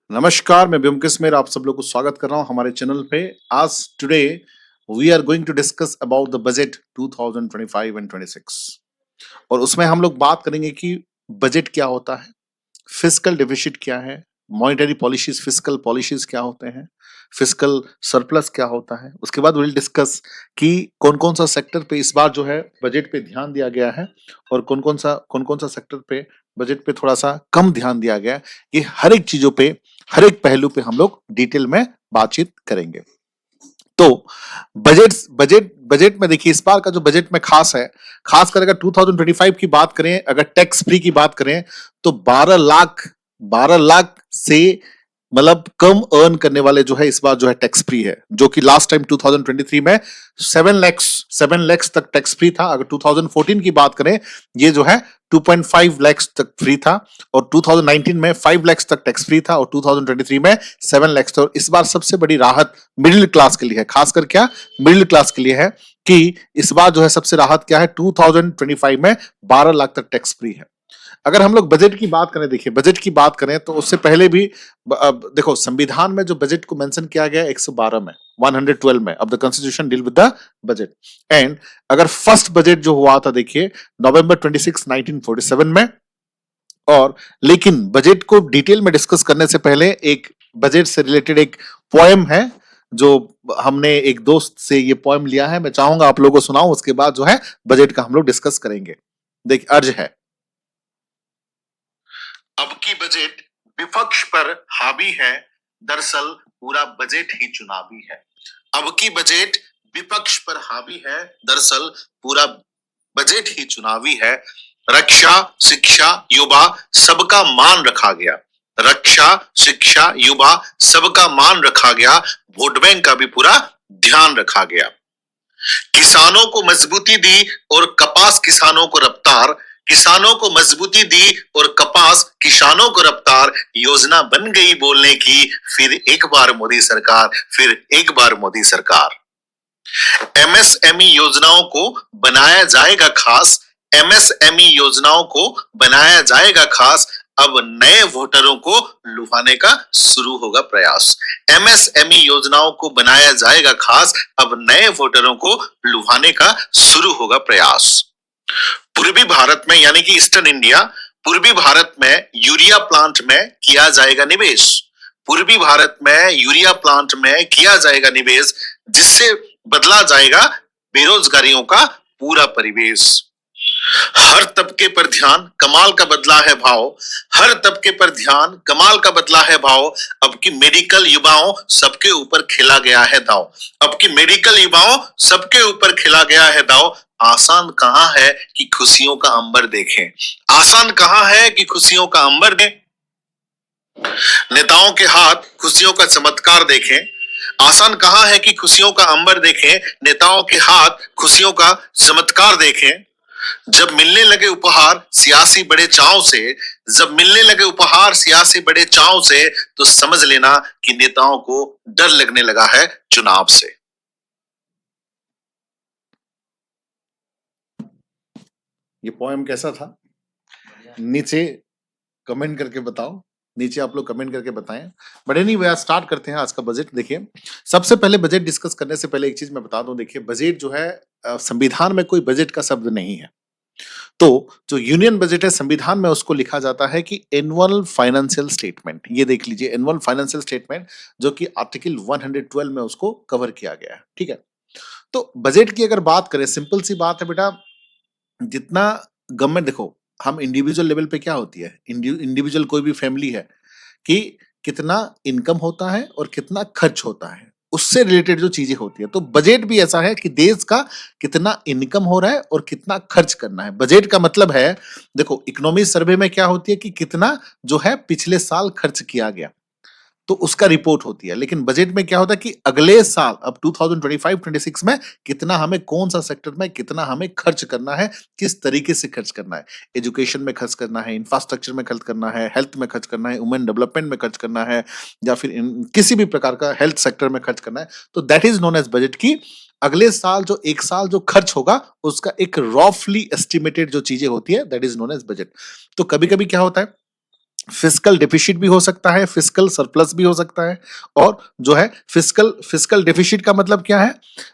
नमस्कार, मैं ब्योमकेश मेर आप सब लोग को स्वागत कर रहा हूँ हमारे चैनल पे। आज today we are going to discuss about the budget 2025 and 26 और उसमें हम लोग बात करेंगे कि बजट क्या होता है, फिस्कल डेफिसिट क्या है, मॉनेटरी पॉलिसीज फिस्कल पॉलिसीज क्या होते हैं, फिस्कल सरप्लस क्या होता है। उसके बाद विल डिस्कस कि कौन-कौन सा सेक्टर पे इस बार जो है बजट पे ध्यान दिया गया है और कौन-कौन सा सेक्टर पे बजट पे थोड़ा-सा कम ध्यान दिया गया है। ये हर एक चीज़ों पे, हर एक पहलू पे हम लोग डिटेल में बातचीत करेंगे। तो बजट बजट में देखिए इस बार का जो बजट में खास है, खासकर अगर 2025 की बात करें, अगर टैक्स फ्री की बात करें तो 12 लाख से मतलब कम अर्न करने वाले जो है इस बार जो है टैक्स फ्री है, जो कि लास्ट टाइम 2023 में 7 लाख तक टैक्स फ्री था। अगर 2014 की बात करें ये जो है 2.5 लाख तक फ्री था और 2019 में 5 लाख तक टैक्स फ्री था और 2023 में 7 लाख था। और इस बार सबसे बड़ी राहत मिडिल क्लास के लिए है, खासकर क्या मिडिल क्लास के लिए है कि इस बार जो है सबसे राहत क्या है, 2025 में 12 लाख तक टैक्स फ्री है। अगर हम लोग बजट की बात करें, देखिए बजट की बात करें तो उससे पहले भी अब देखो संविधान में जो बजट को मेंशन किया गया 112 में 112 में अब the constitution deal with the budget. And अगर फर्स्ट बजट जो हुआ था देखिए नवंबर 26 1947 में। और लेकिन बजट को डिटेल में डिस्कस करने से पहले एक बजट से रिलेटेड एक पोएम है जो हमने एक दोस्त से ये पोएम लिया है, मैं चाहूंगा आप लोगों को सुनाऊं, उसके बाद जो है बजट का हम लोग डिस्कस करेंगे। देख अर्ज है, अब की बजट विपक्ष पर हावी है, दरअसल पूरा बजट ही चुनावी है। अब की बजट विपक्ष पर हावी है, दरअसल पूरा बजट ही चुनावी है। रक्षा शिक्षा युवा सबका मान रखा गया, रक्षा शिक्षा युवा सबका मान रखा गया, वोट बैंक का भी पूरा ध्यान रखा गया। किसानों को मजबूती दी और कपास किसानों को रफ्तार, किसानों को मजबूती दी और कपास किसानों को रफ्तार, योजना बन गई बोलने की, फिर एक बार मोदी सरकार, फिर एक बार मोदी सरकार। एमएसएमई योजनाओं को बनाया जाएगा खास, एमएसएमई योजनाओं को बनाया जाएगा खास, अब नए वोटरों को लुभाने का शुरू होगा प्रयास। एमएसएमई योजनाओं को बनाया जाएगा खास, अब नए वोटरों को लुभाने का शुरू होगा प्रयास। पूर्वी भारत में यानी कि ईस्टर्न इंडिया, पूर्वी भारत में यूरिया प्लांट में किया जाएगा निवेश, पूर्वी भारत में यूरिया प्लांट में किया जाएगा निवेश, जिससे बदला जाएगा बेरोजगारियों का पूरा परिवेश। हर तबके पर ध्यान कमाल का बदला है भाव, हर तबके पर ध्यान कमाल का बदला है भाव, अब की मेडिकल युवाओं सबके ऊपर खेला गया है दाव, अब की मेडिकल युवाओं सबके ऊपर खेला गया है दाव। आसान कहां है कि खुशियों का अंबर देखें, आसान कहां है कि खुशियों का अंबर देखें, नेताओं के हाथ खुशियों का चमत्कार देखें। आसान कहां है कि खुशियों का अंबर देखें, नेताओं के हाथ खुशियों का चमत्कार देखें। जब मिलने लगे उपहार सियासी बड़े चाव से, जब मिलने लगे उपहार सियासी बड़े चाव से, तो समझ लेना कि नेताओं को डर लगने लगा है चुनाव से। ये पोएम कैसा था? नीचे कमेंट करके बताओ, नीचे आप लोग कमेंट करके बताएं। बट एनीवे आज स्टार्ट करते हैं आज का बजट। देखिए सबसे पहले बजट डिस्कस करने से पहले एक चीज मैं बता दूं, देखिए बजट जो है संविधान में कोई बजट का शब्द नहीं है। तो जो यूनियन बजट है संविधान में उसको लिखा जाता है कि एनुअल फाइनेंशियल स्टेटमेंट। ये देख लीजिए एनुअल फाइनेंशियल स्टेटमेंट, जो कि आर्टिकल 112 में उसको कवर किया गया है। ठीक है, तो बजट की अगर बात करें, सिंपल सी बात है बेटा, जितना गवर्नमेंट देखो, हम इंडिविजुअल लेवल पे क्या होती है, इंडिविजुअल कोई भी फैमिली है कि कितना इनकम होता है और कितना खर्च होता है, उससे रिलेटेड जो चीजें होती है। तो बजट भी ऐसा है कि देश का कितना इनकम हो रहा है और कितना खर्च करना है। बजट का मतलब है, देखो इकोनॉमी सर्वे में क्या होती है कि कितना जो है पिछले साल खर्च किया गया, तो उसका रिपोर्ट होती है। लेकिन बजट में क्या होता है कि अगले साल अब 2025-26 में कितना हमें कौन सा सेक्टर में कितना हमें खर्च करना है, किस तरीके से खर्च करना है, एजुकेशन में खर्च करना है, इंफ्रास्ट्रक्चर में खर्च करना है, हेल्थ में खर्च करना है, वुमेन डेवलपमेंट में खर्च करना है, या फिर किसी भी प्रकार का हेल्थ सेक्टर में खर्च करना है। तो that is known as budget की अगले साल जो एक साल जो खर्च होगा उसका एक रफली एस्टिमेटेड जो चीजें होती है, that is known as budget. तो कभी कभी क्या होता है फिस्कल डेफिसिट भी हो सकता है, फिस्कल सरप्लस भी हो सकता है, और जो है फिस्कल फिस्कल डेफिसिट का मतलब क्या है,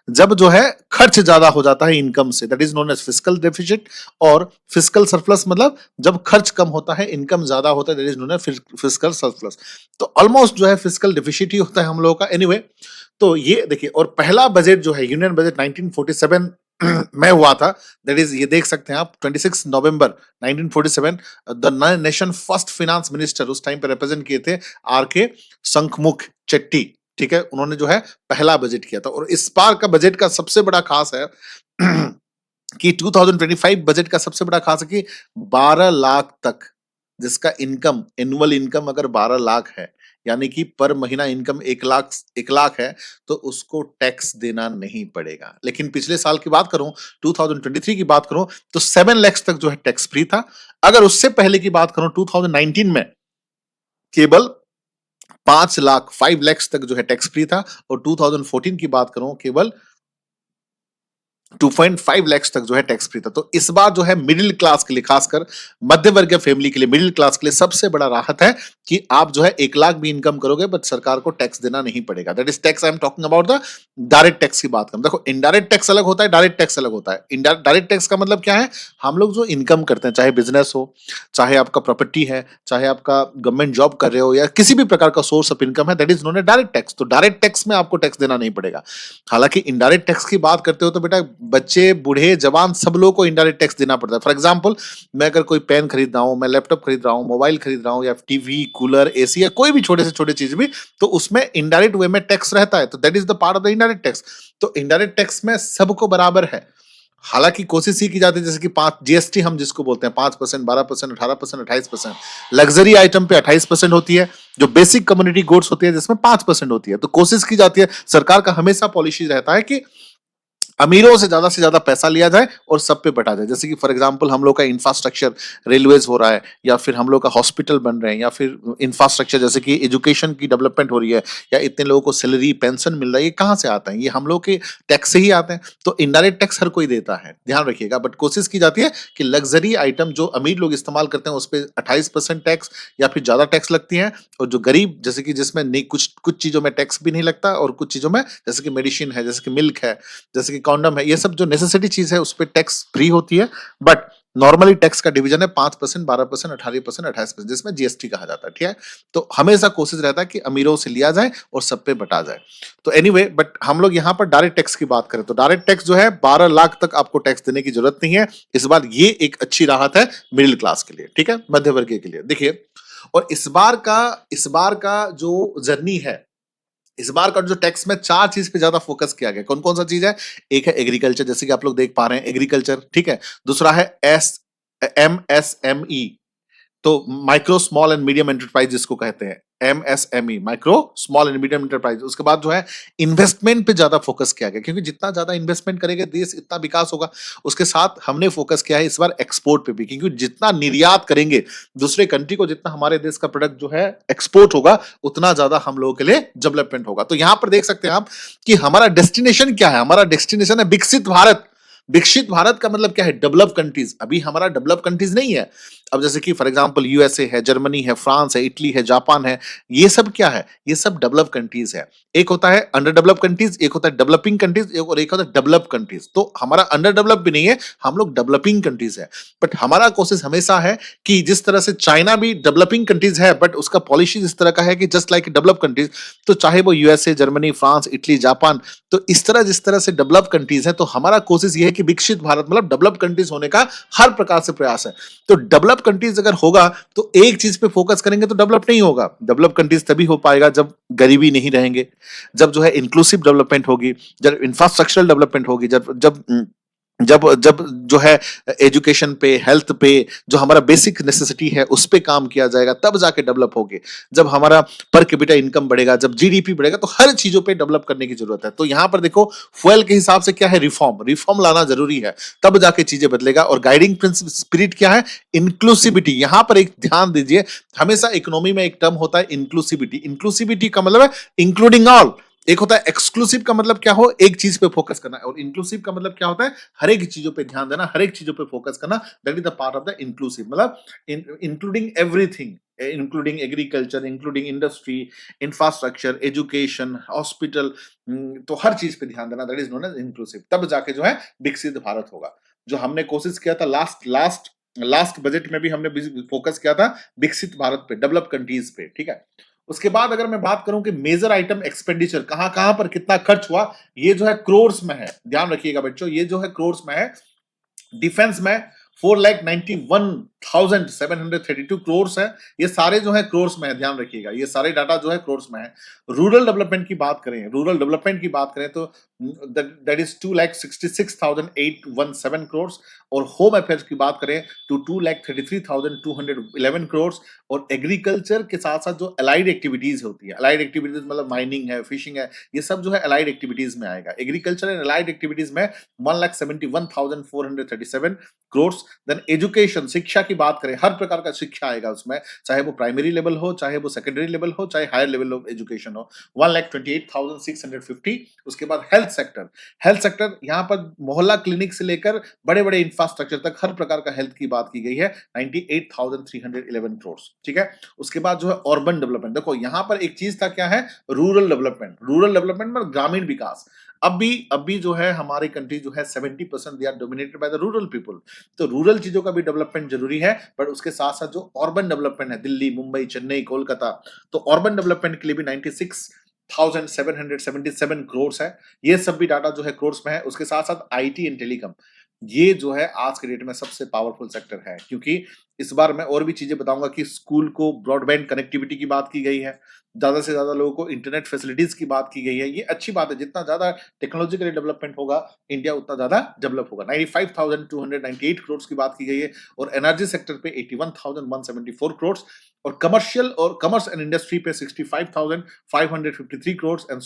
जब जो है खर्च ज्यादा हो जाता है इनकम से, that is known as fiscal deficit. और फिस्कल सरप्लस मतलब जब खर्च कम होता है इनकम ज्यादा होता है, that is known as fiscal surplus. तो ऑलमोस्ट जो है फिस्कल डेफिसिट ही होता है हम लोगों का। एनीवे तो ये देखिए, और पहला बजट जो है यूनियन बजट 1947 में हुआ था, दैट इज ये देख सकते हैं आप 26 नवंबर 1947। The nation first finance minister उस टाइम पे रिप्रेजेंट किए थे आर के शंखमुख चेट्टी, ठीक है, उन्होंने जो है पहला बजट किया था। और इस बार का बजट का सबसे बड़ा खास है कि 2025 बजट का सबसे बड़ा खास है कि 12 लाख तक जिसका इनकम, एनुअल इनकम अगर 12 लाख है, यानी कि पर महीना इनकम 1 लाख है, तो उसको टैक्स देना नहीं पड़ेगा। लेकिन पिछले साल की बात करूं, 2023 की बात करूं, तो 7 लाख तक जो है टैक्स फ्री था। अगर उससे पहले की बात करूं 2019 में केवल 5 लाख 5 लाख तक जो है टैक्स फ्री था, और 2014 की बात करूं केवल 2.5 लाख तक जो है टैक्स फ्री था। तो इस बार जो है मिडिल क्लास के लिए, खासकर मध्य वर्गीय फैमिली के लिए, मिडिल क्लास के लिए सबसे बड़ा राहत है कि आप जो है 1 लाख भी इनकम करोगे बट सरकार को टैक्स देना नहीं पड़ेगा। That is tax, I am talking about the direct tax की बात करें। देखो इनडायरेक्ट टैक्स अलग होता है, डायरेक्ट टैक्स अलग होता है। डायरेक्ट टैक्स का मतलब क्या है, हम लोग जो इनकम करते हैं, चाहे बिजनेस हो, चाहे आपका प्रॉपर्टी है, चाहे आपका गवर्नमेंट जॉब कर रहे हो, या किसी भी प्रकार का सोर्स ऑफ इनकम है, that is known A direct tax. तो डायरेक्ट टैक्स में आपको टैक्स देना नहीं पड़ेगा। हालांकि इनडायरेक्ट टैक्स की बात करते हो तो बेटा बच्चे बूढ़े जवान सब लोगों को इनडायरेक्ट टैक्स देना पड़ता है। फॉर एग्जांपल, मैं अगर कोई पेन खरीद रहा हूं, मैं लैपटॉप खरीद रहा हूं, मोबाइल खरीद रहा हूं, या टीवी, कूलर, एसी, या कोई भी छोटे से छोटे चीज भी, तो उसमें इनडायरेक्ट वे में टैक्स रहता है। तो that is the part of the indirect tax. तो इनडायरेक्ट टैक्स में सबको बराबर है। हालांकि कोशिश ही की जाती है, जैसे कि 5 जीएसटी हम जिसको बोलते हैं, 5%, 12%, 18%, 28%। लग्जरी आइटम पे 28% होती है, जो बेसिक कम्युनिटी गुड्स होती है जिसमें 5% होती है। तो कोशिश की जाती है, सरकार का हमेशा पॉलिसी रहता है कि अमीरों से ज्यादा पैसा लिया जाए और सब पे बटा जाए। जैसे कि फॉर एग्जांपल हम लोग का इंफ्रास्ट्रक्चर, रेलवेज हो रहा है, या फिर हम लोग का हॉस्पिटल बन रहे हैं, या फिर इंफ्रास्ट्रक्चर जैसे कि एजुकेशन की डेवलपमेंट हो रही है, या इतने लोगों को सैलरी पेंशन मिल रहा है, ये कहाँ से आता है, ये हम लोग के टैक्स से ही आते हैं। तो इनडायरेक्ट टैक्स हर कोई देता है, ध्यान रखिएगा। बट कोशिश की जाती है कि लग्जरी आइटम जो अमीर लोग इस्तेमाल करते हैं उस पर 28% टैक्स या फिर ज्यादा टैक्स लगती है, और जो गरीब, जैसे कि जिसमें नहीं, कुछ कुछ चीजों में टैक्स भी नहीं लगता, और कुछ चीजों में जैसे कि मेडिसिन है, जैसे कि मिल्क है, जैसे कि कॉन्डम है, ये सब जो नेसेसिटी चीज है उस पर टैक्स फ्री होती है। बट नॉर्मली टैक्स का डिवीजन है 5%, 12%, 18%, 28%, जिसमें जीएसटी कहा जाता है, ठीक है। तो हमेशा कोशिश रहता है कि अमीरों से लिया जाए और सब पे बटा जाए। तो एनीवे, बट हम लोग यहाँ पर डायरेक्ट टैक्स की बात करें तो डायरेक्ट टैक्स जो है 12 लाख तक आपको टैक्स देने की जरूरत नहीं है। इस बार ये एक अच्छी राहत है मिडिल क्लास के लिए, ठीक है, मध्य वर्गीय के लिए। देखिए, और इस बार का जो जर्नी है, इस बार का जो टैक्स में 4 चीज पे ज्यादा फोकस किया गया। कौन कौन सा चीज है? एक है एग्रीकल्चर, जैसे कि आप लोग देख पा रहे हैं एग्रीकल्चर, ठीक है। दूसरा है MSME, तो micro small and medium enterprise जिसको कहते हैं, MSME, micro small and medium enterprise. उसके बाद जो है इन्वेस्टमेंट पे ज्यादा फोकस किया गया, क्योंकि जितना ज्यादा इन्वेस्टमेंट करेगा देश इतना विकास होगा। उसके साथ हमने फोकस किया है इस बार एक्सपोर्ट पे भी, क्योंकि जितना निर्यात करेंगे दूसरे कंट्री को, जितना हमारे देश का प्रोडक्ट जो है एक्सपोर्ट होगा, उतना ज्यादा हम लोगों के लिए डेवलपमेंट होगा। तो यहां पर देख सकते हैं आप कि हमारा डेस्टिनेशन क्या है। हमारा डेस्टिनेशन है विकसित भारत। विकसित भारत का मतलब क्या है? Develop countries. अभी हमारा डेवलप कंट्रीज नहीं है। अब जैसे कि फॉर एग्जांपल यूएसए है, जर्मनी है, फ्रांस है, इटली है, जापान है, ये सब क्या है? ये सब डेवलप कंट्रीज है। एक होता है अंडर डेवलप कंट्रीज, एक होता है डेवलपिंग कंट्रीज, और एक होता है डेवलप कंट्रीज। तो हमारा अंडर डेवलप भी नहीं है, हम लोग डेवलपिंग कंट्रीज है। बट हमारा कोशिश हमेशा है कि जिस तरह से चाइना भी डेवलपिंग कंट्रीज है, बट उसका पॉलिसी इस तरह का है कि जस्ट लाइक डेवलप कंट्रीज, तो चाहे वो USA, Germany, France, Italy, Japan, तो इस तरह जिस तरह से डेवलप कंट्रीज है, तो हमारा कोशिश ये है कि विकसित भारत मतलब डेवलप कंट्रीज होने का हर प्रकार से प्रयास है। तो डेवलप कंट्रीज अगर होगा तो एक चीज पे फोकस करेंगे तो डेवलप नहीं होगा। डेवलप कंट्रीज तभी हो पाएगा जब गरीबी नहीं रहेंगे, जब जो है इंक्लूसिव डेवलपमेंट होगी, जब इंफ्रास्ट्रक्चरल डेवलपमेंट होगी, जब जब जब जब जो है एजुकेशन पे, हेल्थ पे, जो हमारा बेसिक नेसेसिटी है उस पे काम किया जाएगा, तब जाके डेवलप होगे। जब हमारा पर कैपिटा इनकम बढ़ेगा, जब जीडीपी बढ़ेगा, तो हर चीजों पे डेवलप करने की जरूरत है। तो यहां पर देखो फ्यूल के हिसाब से क्या है? रिफॉर्म लाना जरूरी है, तब जाके चीजें बदलेगा। और गाइडिंग प्रिंसिपल स्पिरिट क्या है? इंक्लूसिविटी। यहां पर एक ध्यान दीजिए, हमेशा इकोनॉमी में एक टर्म होता है इंक्लूसिविटी। इंक्लूसिविटी का मतलब है इंक्लूडिंग ऑल। एक होता है एक्सक्लूसिव का मतलब क्या हो, एक चीज पे फोकस करना, और इंक्लूसिव का मतलब क्या होता है, हर एक चीजों पे ध्यान देना, हर एक चीजों पे फोकस करना। That is the part of the inclusive, मतलब including everything, including agriculture, including industry, infrastructure, education, hospital, तो हर चीज पे ध्यान देना, that is known as inclusive. तब जाके जो है विकसित भारत होगा। जो हमने कोशिश किया था लास्ट लास्ट लास्ट बजट में भी हमने फोकस किया था विकसित भारत पे, डेवलप कंट्रीज पे, ठीक है। उसके बाद अगर मैं बात करूं कि मेजर आइटम एक्सपेंडिचर कहां कहां पर कितना खर्च हुआ, ये जो है क्रोर्स में है, ध्यान रखिएगा बच्चों, ये जो है क्रोर्स में है। डिफेंस में 4,91,732 करोड़ है, ये सारे जो है करोड़ में है, ध्यान रखिएगा, ये सारे डाटा जो है करोड़ में है। रूरल डेवलपमेंट की बात करें, रूरल डेवलपमेंट की बात करें तो दैट इज 2,66,817 करोड़, और होम अफेयर्स की बात करें तो 2,33,211 करोड़। और एग्रीकल्चर के साथ साथ जो अलाइड एक्टिविटीज होती है, अलाइड एक्टिविटीज मतलब माइनिंग है, फिशिंग है, ये सब जो है अलाइड एक्टिविटीज में आएगा। एग्रीकल्चर एंड अलाइड एक्टिविटीज में 1,71,437 करोड़। देन एजुकेशन, शिक्षा की बात करें, हर प्रकार का शिक्षा आएगा उसमें, चाहे वो प्राइमरी लेवल हो, चाहे वो सेकेंडरी लेवल हो, चाहे हायर लेवल ऑफ एजुकेशन हो, 1,28,650। उसके बाद हेल्थ सेक्टर, हेल्थ सेक्टर यहाँ पर मोहल्ला क्लिनिक से लेकर बड़े बड़े इंफ्रास्ट्रक्चर तक हर प्रकार का हेल्थ की बात की गई है, 98,311 करोड़, ठीक है। उसके बाद जो है अर्बन डेवलपमेंट, देखो यहाँ पर एक चीज था, क्या है, रूरल डेवलपमेंट, रूरल डेवलपमेंट में ग्रामीण विकास। अब भी जो है हमारी कंट्री जो है 70% they are dominated by the rural people, तो रूरल चीजों का भी डेवलपमेंट जरूरी है, बट उसके साथ साथ जो अर्बन डेवलपमेंट है, दिल्ली, मुंबई, चेन्नई, कोलकाता, तो अर्बन डेवलपमेंट के लिए भी 96,777 करोड़ है। ये सब भी डाटा जो है करोड़ में है। उसके साथ साथ आईटी एंड टेलीकॉम, ये जो है आज के डेट में सबसे पावरफुल सेक्टर है, क्योंकि इस बार मैं और भी चीजें बताऊंगा कि स्कूल को ब्रॉडबैंड कनेक्टिविटी की बात की गई है, ज्यादा से ज्यादा लोगों को इंटरनेट फैसिलिटीज की बात की गई है। ये अच्छी बात है, जितना ज्यादा टेक्नोलॉजिकली डेवलपमेंट होगा इंडिया, उतना ज्यादा डेवलप होगा। 95,298 करोड़ की बात की गई है, और एनर्जी सेक्टर पे 81,174 करोड़, और कमर्शियल और कॉमर्स एंड इंडस्ट्री पे 65,553 करोड़, एंड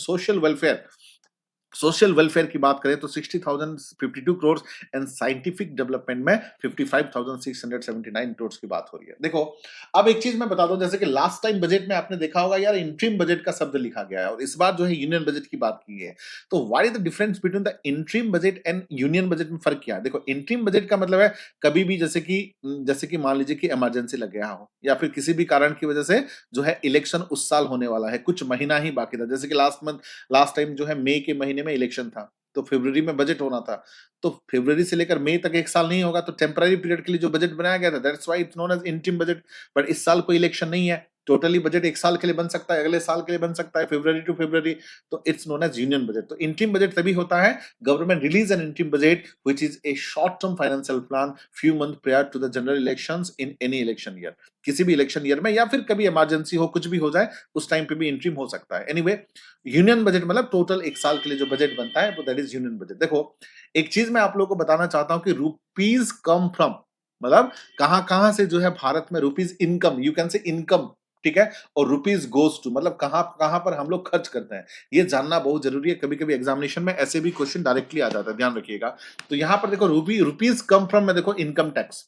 सोशल वेलफेयर की बात करें तो 60,052 करोड़, एंड साइंटिफिक डेवलपमेंट में 55,679 करोड़ की बात हो रही है। देखो, अब एक चीज मैं बता दूं, जैसे कि लास्ट टाइम बजट में आपने देखा होगा यार, इंट्रीम बजट का शब्द लिखा गया है, और इस बार जो है यूनियन बजट की बात की है। तो what is the difference between the interim budget and union budget में फर्क क्या है? देखो, इंट्रीम बजट का मतलब है कभी भी, जैसे कि मान लीजिए कि इमरजेंसी लग गया हो, या फिर किसी भी कारण की वजह से जो है इलेक्शन उस साल होने वाला है, कुछ महीना ही बाकी था, जैसे कि लास्ट टाइम जो है मई के महीने में इलेक्शन था, तो फरवरी में बजट होना था, तो फरवरी से लेकर मई तक एक साल नहीं होगा, तो टेम्पररी पीरियड के लिए जो बजट बनाया गया था, that's why it's known as interim budget. But इस साल कोई इलेक्शन नहीं है, टोटली बजट एक साल के लिए बन सकता है, अगले साल के लिए बन सकता है, फरवरी टू फरवरी, तो it's known as union budget. तो इंटरिम बजट तभी होता है, government release an interim budget which is a short term financial plan few month prior to the general elections in any election year, किसी भी election year में, या फिर कभी इमरजेंसी हो, कुछ भी हो जाए, उस टाइम पे भी इंटरिम हो सकता है। एनीवे, यूनियन बजट मतलब टोटल एक साल के लिए जो बजट बनता है, वो दैट इज यूनियन बजट। देखो, एक चीज मैं आप लोगों को बताना चाहता हूं कि रुपीज कम फ्रॉम, मतलब कहां कहां से जो है भारत में रुपीज इनकम, यू कैन से इनकम, ठीक है, और रुपीज गोज टू, मतलब कहां कहां पर हम लोग खर्च करते हैं, ये जानना बहुत जरूरी है। कभी कभी एग्जामिनेशन में ऐसे भी क्वेश्चन डायरेक्टली आ जाता है, ध्यान रखिएगा। तो यहां पर देखो, रुपीज कम फ्रॉम में देखो इनकम टैक्स,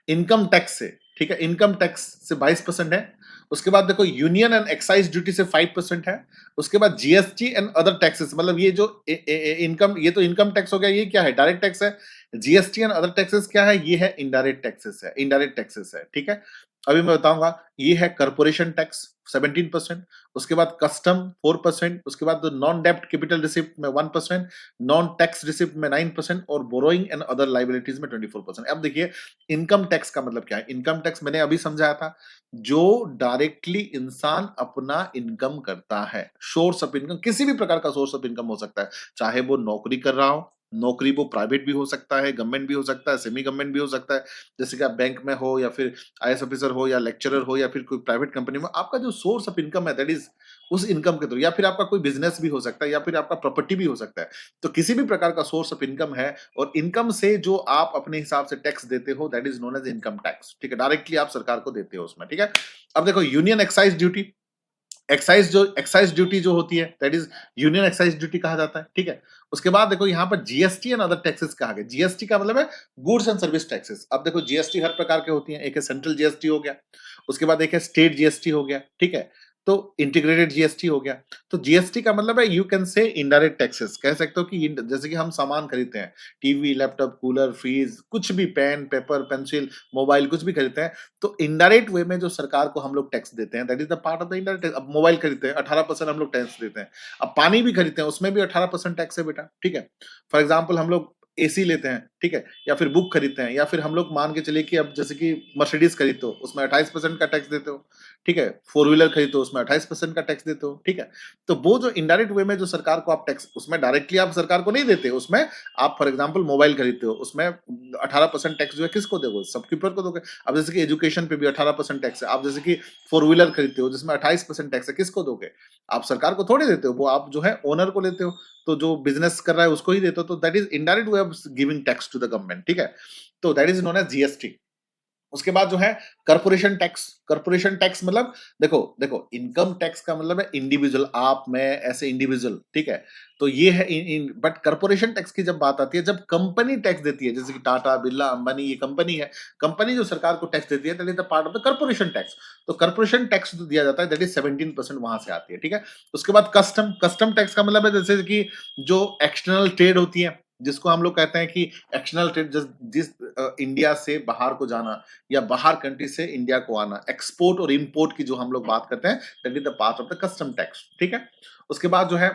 इनकम टैक्स से, ठीक है, इनकम टैक्स से 22% है। उसके बाद देखो यूनियन एंड एक्साइज ड्यूटी से 5% है। उसके बाद जीएसटी एंड अदर टैक्सेस, मतलब ये जो इनकम, ये तो इनकम टैक्स हो गया, ये क्या है, डायरेक्ट टैक्स है। जीएसटी एंड अदर टैक्सेस क्या है, ये है इनडायरेक्ट टैक्सेस है, इनडायरेक्ट टैक्सेस है, ठीक है। अभी मैं बताऊंगा, ये है कॉर्पोरेशन टैक्स 17%, उसके बाद कस्टम 4%, उसके बाद नॉन डेब्ट कैपिटल रिसिप्ट में 1%, नॉन टैक्स रिसिप्ट में 9%, और बोरोइंग एंड अदर लाइबिलिटीज में 24%। अब देखिए, इनकम टैक्स का मतलब क्या है। इनकम टैक्स मैंने अभी समझाया था, जो डायरेक्टली इंसान अपना इनकम करता है, सोर्स ऑफ इनकम, किसी भी प्रकार का सोर्स ऑफ इनकम हो सकता है, चाहे वो नौकरी कर रहा हो, नौकरी वो प्राइवेट भी हो सकता है, गवर्नमेंट भी हो सकता है, सेमी गवर्नमेंट भी हो सकता है, जैसे कि आप बैंक में हो, या फिर आईएएस ऑफिसर हो, या लेक्चरर हो, या फिर कोई प्राइवेट कंपनी में, आपका जो सोर्स ऑफ इनकम है दैट इज उस इनकम के थ्रू, या फिर आपका कोई बिजनेस भी हो सकता है, या फिर आपका प्रॉपर्टी भी हो सकता है। तो किसी भी प्रकार का सोर्स ऑफ इनकम है, और इनकम से जो आप अपने हिसाब से टैक्स देते हो, that is known as income tax, ठीक है, डायरेक्टली आप सरकार को देते हो उसमें, ठीक है। अब देखो, union excise duty, excise duty जो होती है, that is union excise duty कहा जाता है, ठीक है। उसके बाद देखो, यहाँ पर जीएसटी एंड अदर टैक्सेस कहा गया। जीएसटी का मतलब है गुड्स एंड सर्विस टैक्सेस। अब देखो, जीएसटी हर प्रकार के होती हैं, एक है सेंट्रल जीएसटी हो गया, उसके बाद एक है स्टेट जीएसटी हो गया, ठीक है। तो इंटीग्रेटेड जीएसटी हो गया। तो जीएसटी का मतलब है यू कैन से इनडायरेक्ट टैक्सेस, कह सकते हो कि जैसे कि हम सामान खरीदते हैं, टीवी, लैपटॉप, कूलर, फ्रिज, कुछ भी, पेन, पेपर, पेंसिल, मोबाइल, कुछ भी खरीदते हैं, तो इनडायरेक्ट वे में जो सरकार को हम लोग टैक्स देते हैं, that is the part of the indirect tax. अब मोबाइल खरीदते हैं, 18% हम लोग टैक्स देते हैं। अब पानी भी खरीदते हैं, उसमें भी 18% टैक्स है बेटा, ठीक है। फॉर एग्जाम्पल हम लोग एसी लेते हैं, ठीक है, या फिर बुक खरीदते हैं, या फिर हम लोग मान के चलिए कि अब जैसे कि मर्सिडीज खरीदते हो, उसमें 28% का टैक्स देते हो, ठीक है। फोर व्हीलर खरीदते हो, उसमें 28% का टैक्स देते हो, ठीक है। तो वो जो इनडायरेक्ट वे में जो सरकार को आप टैक्स, उसमें डायरेक्टली आप सरकार को नहीं देते, उसमें आप फॉर एग्जाम्पल मोबाइल खरीदते हो, उसमें 18% टैक्स जो है किसको दोगे, सबकीपर को दोगे। अब जैसे कि एजुकेशन पे भी 18% टैक्स है। आप जैसे कि फोर व्हीलर खरीदते हो, जिसमें 28% टैक्स है, किसको दोगे, आप सरकार को थोड़ी देते हो, वो आप जो है ओनर को लेते हो, तो जो बिजनेस कर रहा है उसको ही देते हो। तो that is indirect way of giving tax to the government, ठीक है। तो that is known as GST. उसके बाद जो है कॉर्पोरेशन टैक्स। कॉर्पोरेशन टैक्स मतलब, देखो देखो, इनकम टैक्स का मतलब है इंडिविजुअल, आप, मैं, ऐसे इंडिविजुअल, ठीक है। तो ये है बट कॉर्पोरेशन टैक्स की जब बात आती है, जब कंपनी टैक्स देती है, जैसे कि टाटा, बिरला, अंबानी, ये कंपनी है, कंपनी जो सरकार को टैक्स देती है, that is the part of the corporation tax. तो कॉर्पोरेशन टैक्स जो दिया जाता है, दैट इज 17% वहां से आती है, ठीक है। उसके बाद कस्टम। कस्टम टैक्स का मतलब है जैसे कि जो एक्सटर्नल ट्रेड होती है, जिसको हम लोग कहते हैं कि एक्सटर्नल ट्रेड, जिस इंडिया से बाहर को जाना, या बाहर कंट्री से इंडिया को आना, एक्सपोर्ट और इंपोर्ट की जो हम लोग बात करते हैं, that is the part of the custom tax, ठीक है। उसके बाद जो है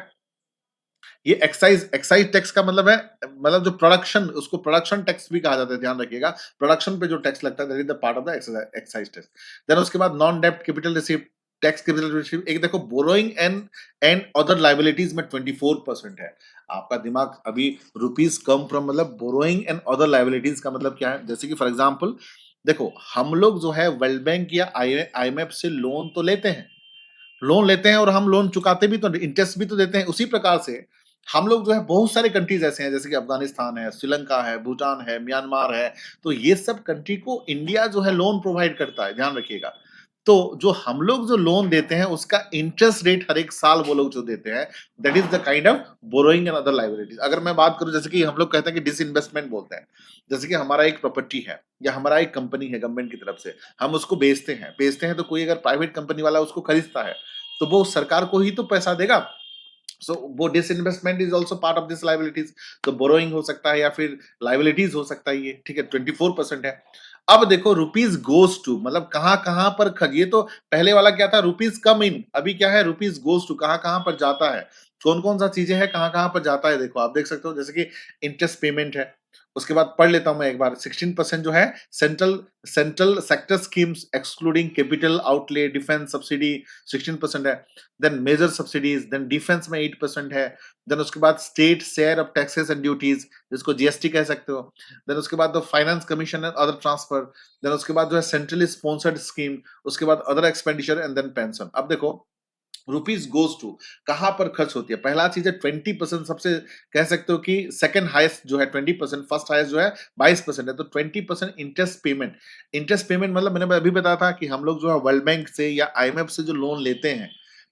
ये एक्साइज। एक्साइज टैक्स का मतलब है, मतलब जो प्रोडक्शन, उसको प्रोडक्शन टैक्स भी कहा जाता है, ध्यान रखिएगा। प्रोडक्शन पे जो टैक्स लगता है, that is the part of the excise tax. Then उसके बाद नॉन डेब्ट capital received tax, capital received. एक देखो, बोरोइंग एंड अदर लायबिलिटीज में 24% है। आपका दिमाग अभी, रुपीज कम फ्रॉम, मतलब बोरोइंग एंड अदर लायबिलिटीज का मतलब क्या है, जैसे कि फॉर एग्जांपल देखो, हम लोग जो है वर्ल्ड बैंक या आईएमएफ से लोन तो लेते हैं, लोन लेते हैं, और हम लोन चुकाते भी, तो इंटरेस्ट भी तो देते हैं। उसी प्रकार से हम लोग जो है, बहुत सारे कंट्रीज ऐसे हैं, जैसे कि अफगानिस्तान है, श्रीलंका है, भूटान है, म्यांमार है, तो ये सब कंट्री को इंडिया जो है लोन प्रोवाइड करता है, ध्यान रखिएगा। तो जो हम लोग जो लोन देते हैं, उसका इंटरेस्ट रेट हर एक साल वो लोग जो देते हैं, that is the kind of borrowing and other liabilities. अगर मैं बात करूं, जैसे कि हम लोग कहते हैं कि डिसइन्वेस्टमेंट बोलते हैं, जैसे कि हमारा एक प्रॉपर्टी है, या हमारा एक कंपनी है गवर्नमेंट की तरफ से, हम उसको बेचते हैं, तो कोई अगर प्राइवेट कंपनी वाला उसको खरीदता है, तो वो सरकार को ही तो पैसा देगा। सो वो disinvestment is also part of this liabilities. तो बोरोइंग हो सकता है, या फिर लाइबिलिटीज हो सकता है, ये ठीक है, 24% है। अब देखो, रुपीज गोज टू, मतलब कहां कहां पर खर्च, ये तो पहले वाला क्या था, रुपीज कम इन, अभी क्या है, रुपीज गोज टू, कहां कहां पर जाता है, कौन कौन सा चीजें हैं, कहां कहां पर जाता है। देखो, आप देख सकते हो, जैसे कि इंटरेस्ट पेमेंट है। उसके बाद पढ़ लेता हूं मैं एक बार, 16% जो है central central sector schemes excluding capital outlay, defence subsidy 16% है। Then major subsidies, then defence में 8% है। देन उसके बाद state share of taxes and duties, जिसको जीएसटी कह सकते हो। देन उसके बाद finance commission and other transfer. Then उसके बाद जो है सेंट्रली स्पॉन्सर्ड स्कीम। उसके बाद other expenditure and then pension. अब देखो, रुपीज गोज टू कहां पर खर्च होती है, पहला चीज है 20%, सबसे कह सकते हो कि सेकंड हाईएस्ट जो है 20%, फर्स्ट हाईएस्ट जो है 22% है। तो 20% इंटरेस्ट पेमेंट। इंटरेस्ट पेमेंट मतलब मैंने अभी बताया था कि हम लोग जो है वर्ल्ड बैंक से या आईएमएफ से जो लोन लेते हैं,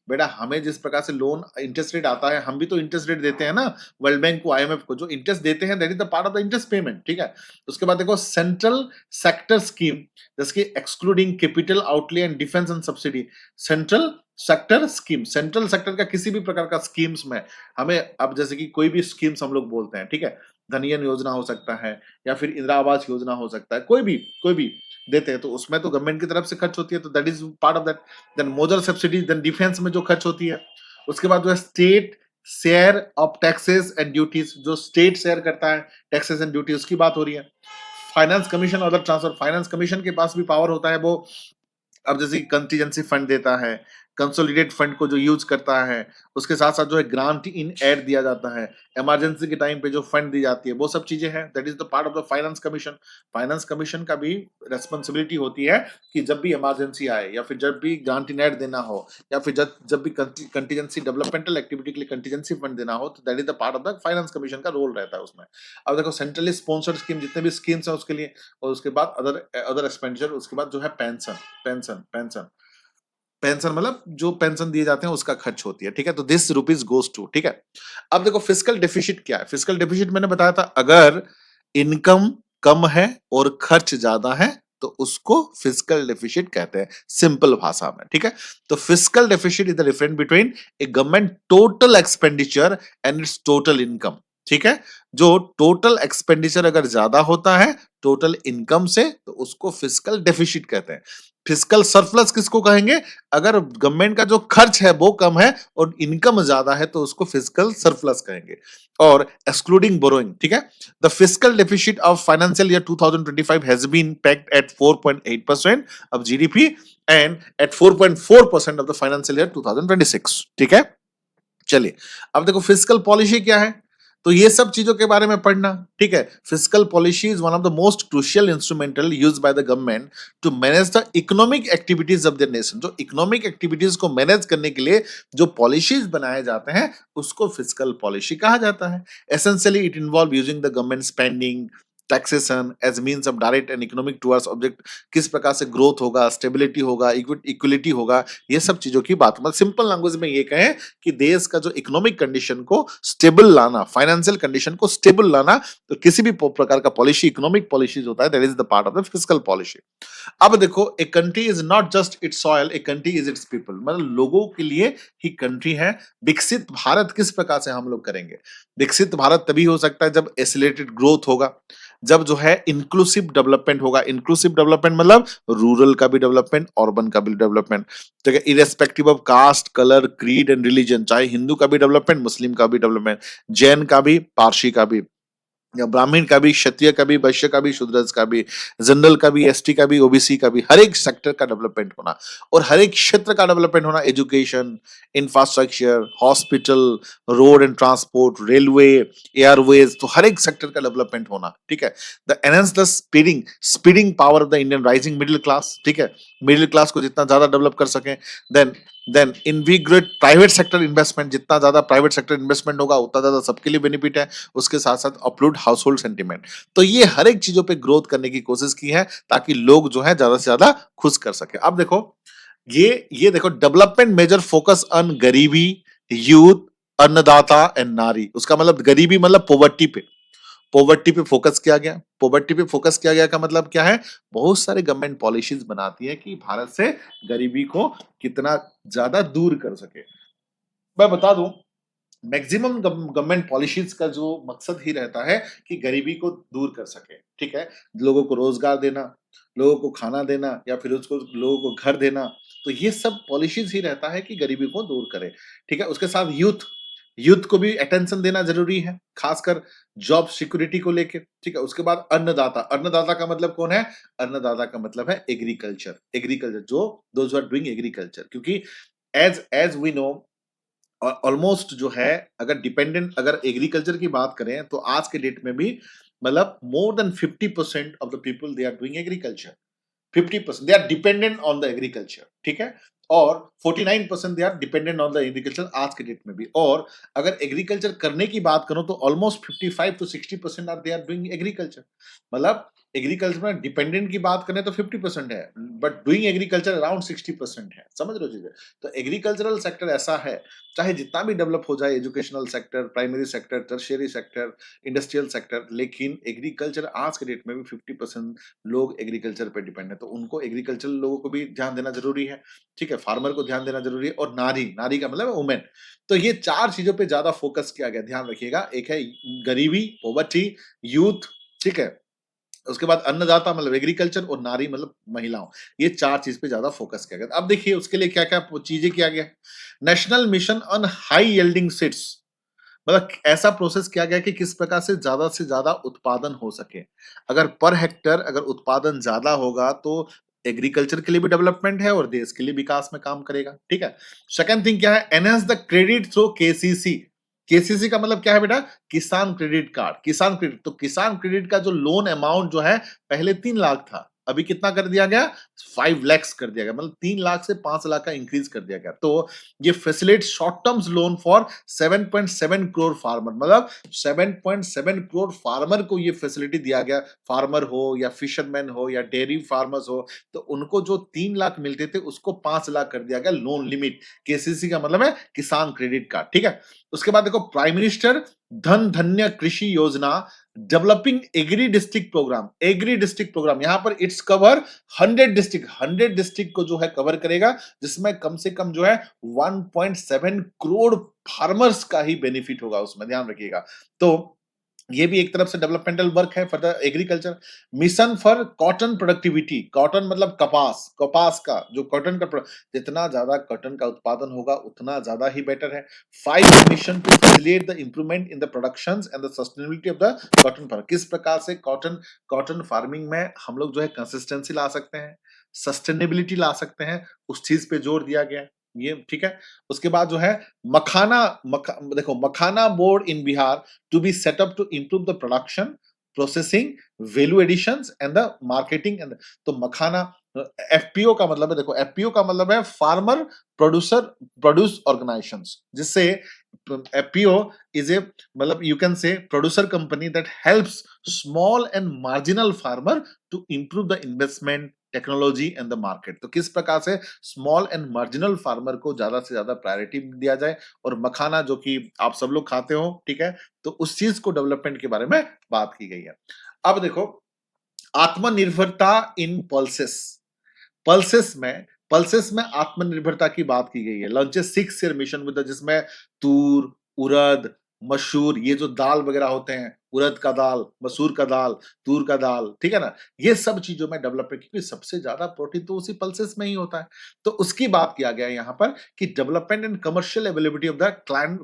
बेटा हमें जिस प्रकार से लोन इंटरेस्ट रेट आता है, हम भी तो इंटरेस्ट रेट देते हैं ना, वर्ल्ड बैंक को, आईएमएफ को, जो इंटरेस्ट देते हैं, that is the part of the interest payment, ठीक है। उसके बाद देखो, सेंट्रल सेक्टर स्कीम, जैसे कि excluding capital outlay and defence and subsidy. Central sector scheme, central sector का किसी भी प्रकार का स्कीम्स में हमें, अब जैसे कि कोई भी स्कीम्स हम लोग बोलते हैं, ठीक है, धनियन योजना हो सकता है, या फिर इंदिरा आवास योजना हो सकता है, कोई भी देते हैं, तो उसमें तो गवर्नमेंट की तरफ से खर्च होती है, तो that is part of that. Then major subsidy, then defence में जो खर्च होती है। उसके बाद जो है state share of taxes and duties, जो स्टेट शेयर करता है टैक्सेस एंड ड्यूटी, उसकी बात हो रही है। Finance commission other transfer, finance commission के पास भी पावर होता है, वो अब जैसे कंटीजेंसी फंड देता है, कंसोलिडेट फंड को जो यूज करता है, उसके साथ साथ जो है ग्रांट इन एड दिया जाता है, इमरजेंसी के टाइम पे जो फंड दी जाती है, वो सब चीजें हैं, that is the part of the finance commission. Finance commission का भी रेस्पॉन्सिबिलिटी होती है कि जब भी इमरजेंसी आए, या फिर जब भी ग्रांट इन एड देना हो, या फिर जब भी कंटीजेंसी डेवलपमेंटल एक्टिविटी के लिए कंटीजेंसी फंड देना हो, तो that is the part of the finance commission का रोल रहता है उसमें। अब देखो, सेंट्रली स्पॉन्सर्ड स्कीम, जितने भी स्कीम्स हैं उसके लिए, और उसके बाद अदर अदर एक्सपेंडिचर, उसके बाद जो है पेंशन। पेंशन पेंशन मतलब जो पेंशन दिए जाते हैं उसका खर्च होती है, ठीक है। तो दिस रुपीज गोज टू, ठीक है। अब देखो, फिस्कल डेफिसिट क्या है। फिस्कल डेफिसिट मैंने बताया था, अगर इनकम कम है और खर्च ज्यादा है, तो उसको फिस्कल डेफिसिट कहते हैं सिंपल भाषा में, ठीक है। तो fiscal deficit is the difference between A government total expenditure and it's total income, ठीक है। जो टोटल एक्सपेंडिचर अगर ज्यादा होता है टोटल इनकम से तो उसको फिस्कल डेफिसिट कहते हैं। फिस्कल सरप्लस किसको कहेंगे? अगर गवर्नमेंट का जो खर्च है वो कम है और इनकम ज्यादा है तो उसको फिस्कल सरप्लस कहेंगे। और एक्सक्लूडिंग बोरोइंग, ठीक है। The fiscal deficit of financial year 2025 has been pegged at 4.8% of GDP and at 4.4% of the financial year 2026, ठीक है। चलिए अब देखो फिस्कल पॉलिसी क्या है, तो ये सब चीजों के बारे में पढ़ना, ठीक है। Fiscal policy is one of the most crucial instrumental used by the government to manage the economic activities of the nation. जो इकोनॉमिक एक्टिविटीज को मैनेज करने के लिए जो पॉलिसीज बनाए जाते हैं उसको फिस्कल पॉलिसी कहा जाता है। Essentially it involve using the government spending taxation as means of direct and economic towards object, किस प्रकार से ग्रोथ होगा, स्टेबिलिटी होगा, इक्विलिटी होगा, ये सब चीजों की बात। मतलब सिंपल लैंग्वेज में ये कहें कि देश का जो इकोनॉमिक कंडीशन को स्टेबल लाना, फाइनेंशियल कंडीशन को स्टेबल लाना, तो किसी भी प्रकार का पॉलिसी, इकोनॉमिक पॉलिसीज होता है, that is the part of the fiscal policy. अब देखो a country is not just it's soil, a country is it's people. मतलब लोगों के लिए ही कंट्री है। विकसित भारत किस प्रकार से हम लोग करेंगे? विकसित भारत तभी हो सकता है जब एसिलेटेड ग्रोथ होगा, जब जो है इंक्लूसिव डेवलपमेंट होगा। इंक्लूसिव डेवलपमेंट मतलब रूरल का भी डेवलपमेंट, अर्बन का भी डेवलपमेंट, ठीक है। Irrespective of caste, colour, creed and religion, चाहे हिंदू का भी डेवलपमेंट, मुस्लिम का भी डेवलपमेंट, जैन का भी, पारसी का भी, या ब्राह्मण का भी, क्षत्रिय का भी, वैश्य का भी, शूद्र का भी, जनरल का भी, एसटी का भी, ओबीसी का भी, हर एक सेक्टर का डेवलपमेंट होना और हर एक क्षेत्र का डेवलपमेंट होना। Education, infrastructure, hospital, road and transport, railway, Airways, तो हर एक सेक्टर का डेवलपमेंट होना, ठीक है। The enhance the speeding power of the Indian rising middle class, ठीक है। मिडिल क्लास को जितना ज्यादा डेवलप कर सके। देन इनविग्रेट प्राइवेट सेक्टर इन्वेस्टमेंट, जितना ज्यादा प्राइवेट सेक्टर इन्वेस्टमेंट होगा उतना ज्यादा सबके लिए बेनिफिट है। उसके साथ साथ अपलूड हाउस होल्ड सेंटिमेंट। तो ये हर एक चीजों पे ग्रोथ करने की कोशिश की है ताकि लोग जो है ज्यादा से ज्यादा खुश कर सके। अब देखो ये देखो डेवलपमेंट मेजर फोकस ऑन गरीबी, यूथ, अन्नदाता एंड नारी। उसका मतलब गरीबी मतलब पॉवर्टी पे, पॉवर्टी पे फोकस किया गया। पॉवर्टी पे फोकस किया गया का मतलब क्या है? बहुत सारे गवर्नमेंट पॉलिसीज बनाती है कि भारत से गरीबी को कितना ज्यादा दूर कर सके। मैं बता दूं मैक्सिमम गवर्नमेंट पॉलिसीज का जो मकसद ही रहता है कि गरीबी को दूर कर सके, ठीक है। लोगों को रोजगार देना, लोगों को खाना देना या फिर उसको लोगों को घर देना, तो ये सब पॉलिसीज ही रहता है कि गरीबी को दूर करे, ठीक है। उसके साथ यूथ को भी अटेंशन देना जरूरी है, खासकर जॉब सिक्योरिटी को लेके, ठीक है। उसके बाद अन्नदाता, अन्नदाता का मतलब कौन है? अन्नदाता का मतलब है एग्रीकल्चर जो दोज आर डूइंग एग्रीकल्चर, क्योंकि as as we know almost जो है अगर एग्रीकल्चर की बात करें तो आज के डेट में भी मतलब more than 50% of the people they are doing agriculture. 50% they are dependent on the agriculture, ठीक है। और 49% they are dependent on the agriculture आज के डेट में भी। और अगर एग्रीकल्चर करने की बात करो तो almost 55 to 60% are they are doing agriculture. मतलब एग्रीकल्चर में डिपेंडेंट की बात करें तो 50% है, बट डूइंग एग्रीकल्चर अराउंड 60% है। समझ रहे हो चीजें? तो एग्रीकल्चरल सेक्टर ऐसा है, चाहे जितना भी डेवलप हो जाए, educational sector, primary sector, tertiary sector, industrial sector, लेकिन एग्रीकल्चर आज के डेट में भी 50% लोग एग्रीकल्चर पे डिपेंड है। तो उनको एग्रीकल्चरल लोगों को भी ध्यान देना जरूरी है, ठीक है। फार्मर को ध्यान देना जरूरी है। और नारी का मतलब वुमेन। तो ये चार चीजों पे ज्यादा फोकस किया गया, ध्यान रखिएगा। एक है गरीबी, पॉवर्टी, यूथ, ठीक है। उसके बाद अन्नदाता मतलब एग्रीकल्चर और नारी मतलब महिलाओं। ये चार चीज पे ज्यादा फोकस किया गया। अब देखिए उसके लिए क्या क्या चीजें किया गया। National mission on high yielding seeds, मतलब ऐसा प्रोसेस किया गया कि किस प्रकार से ज्यादा उत्पादन हो सके। अगर पर हेक्टर अगर उत्पादन ज्यादा होगा तो एग्रीकल्चर के लिए भी डेवलपमेंट है और देश के लिए विकास में काम करेगा, ठीक है। सेकंड थिंग क्या है? Enhance the credit through KCC. KCC का मतलब क्या है बेटा? किसान क्रेडिट कार्ड। किसान क्रेडिट, तो किसान क्रेडिट का जो लोन अमाउंट जो है पहले 3 लाख था, अभी कितना कर दिया गया? 5 लाख कर दिया गया। मतलब 3 लाख से 5 लाख का इंक्रीज कर दिया गया। तो ये facilitate short terms loan for 7.7 crore farmer. मतलब 7.7 करोड़ फार्मर को ये फैसिलिटी दिया गया। फार्मर हो या फिशरमैन हो या डेयरी फार्मर्स हो, तो उनको जो 3 लाख मिलते थे उसको 5 लाख कर दिया गया लोन लिमिट। केसीसी का मतलब है किसान क्रेडिट कार्ड, ठीक है। उसके बाद देखो प्राइम मिनिस्टर धन धन्य कृषि योजना डेवलपिंग एग्री डिस्ट्रिक्ट प्रोग्राम, यहां पर इट्स कवर 100 डिस्ट्रिक्ट को जो है कवर करेगा, जिसमें कम से कम जो है 1.7 करोड़ फार्मर्स का ही बेनिफिट होगा उसमें, ध्यान रखिएगा। तो ये भी एक तरफ से डेवलपमेंटल वर्क है for the agriculture. Mission for cotton productivity, cotton मतलब कपास, कपास का जो कॉटन का जितना ज्यादा कॉटन का उत्पादन होगा उतना ज्यादा ही बेटर है। 5 mission to facilitate the improvement in the productions and the sustainability of the cotton farm, किस प्रकार से कॉटन फार्मिंग में हम लोग जो है कंसिस्टेंसी ला सकते हैं, सस्टेनेबिलिटी ला सकते हैं, उस चीज पे जोर दिया गया है। ये ठीक है। उसके बाद जो है देखो makhana board in Bihar to be set up to improve the production, processing, value additions and the marketing and तो मखाना एफपीओ का मतलब है, देखो एफपीओ का मतलब है फार्मर प्रोड्यूस ऑर्गेनाइजेशंस, जिससे एफपीओ इज ए मतलब you can say producer company that helps small and marginal farmer to improve the investment technology and the market. तो किस प्रकार से स्मॉल एंड मार्जिनल फार्मर को ज्यादा से ज्यादा प्रायोरिटी दिया जाए, और मखाना जो कि आप सब लोग खाते हो, ठीक है, तो उस चीज को डेवलपमेंट के बारे में बात की गई है। अब देखो आत्मनिर्भरता इन पल्सेस में आत्मनिर्भरता की बात की गई है। लॉन्चेस 6 ईयर मिशन विद, जिसमें तूर, उड़द, मसूर, ये जो दाल वगैरह होते हैं, उड़द का दाल, मसूर का दाल, तूर का दाल, ठीक है ना, ये सब चीजों में डेवलपमेंट, क्योंकि सबसे ज्यादा प्रोटीन तो उसी पल्सेस में ही होता है। तो उसकी बात किया गया है यहाँ पर कि development and commercial availability of the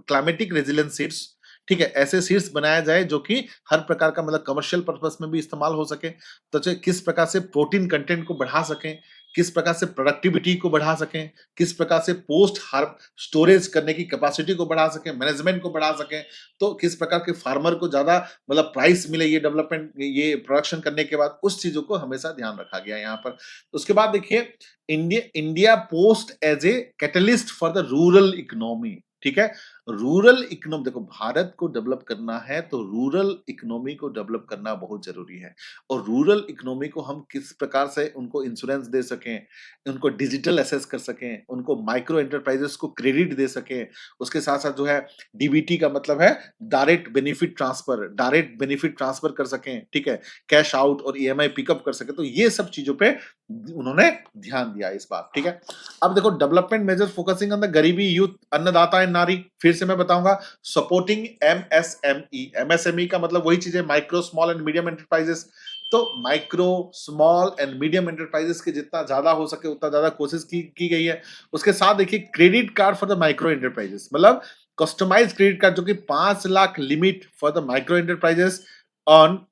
climatic resilient seeds, ठीक है, ऐसे सीड्स बनाया जाए जो कि हर प्रकार का मतलब कमर्शियल पर्पस में भी इस्तेमाल हो सके। तो किस प्रकार से प्रोटीन कंटेंट को बढ़ा सकें, किस प्रकार से प्रोडक्टिविटी को बढ़ा सकें, किस प्रकार से पोस्ट हार्व स्टोरेज करने की कैपेसिटी को बढ़ा सकें, मैनेजमेंट को बढ़ा सकें, तो किस प्रकार के फार्मर को ज्यादा मतलब प्राइस मिले ये डेवलपमेंट, ये प्रोडक्शन करने के बाद, उस चीजों को हमेशा ध्यान रखा गया यहाँ पर। उसके बाद देखिए India post as a catalyst for the rural economy, ठीक है। रूरल इकोनॉमी, देखो भारत को डेवलप करना है तो रूरल इकोनॉमी को डेवलप करना बहुत जरूरी है, और रूरल इकोनॉमी को हम किस प्रकार से उनको इंश्योरेंस दे सकें, उनको डिजिटल एसेस कर सकें, उनको माइक्रो एंटरप्राइजेस को क्रेडिट दे सकें, उसके साथ साथ जो है डीबीटी का मतलब है डायरेक्ट बेनिफिट ट्रांसफर कर सकें, ठीक है, कैश आउट और ईएमआई पिकअप कर सके, तो ये सब चीजों पे उन्होंने ध्यान दिया इस बार, ठीक है। अब देखो development major focusing on the garibi youth annadata and nari, फिर से मैं बताऊंगा सपोर्टिंग एमएसएमई का मतलब वही चीज है, micro small and medium enterprises. तो micro small and medium enterprises के जितना ज्यादा हो सके उतना ज्यादा कोशिश की गई है। उसके साथ देखिए credit card for the micro enterprises, मतलब कस्टमाइज क्रेडिट कार्ड जो कि 5 lakh limit for the micro enterprises on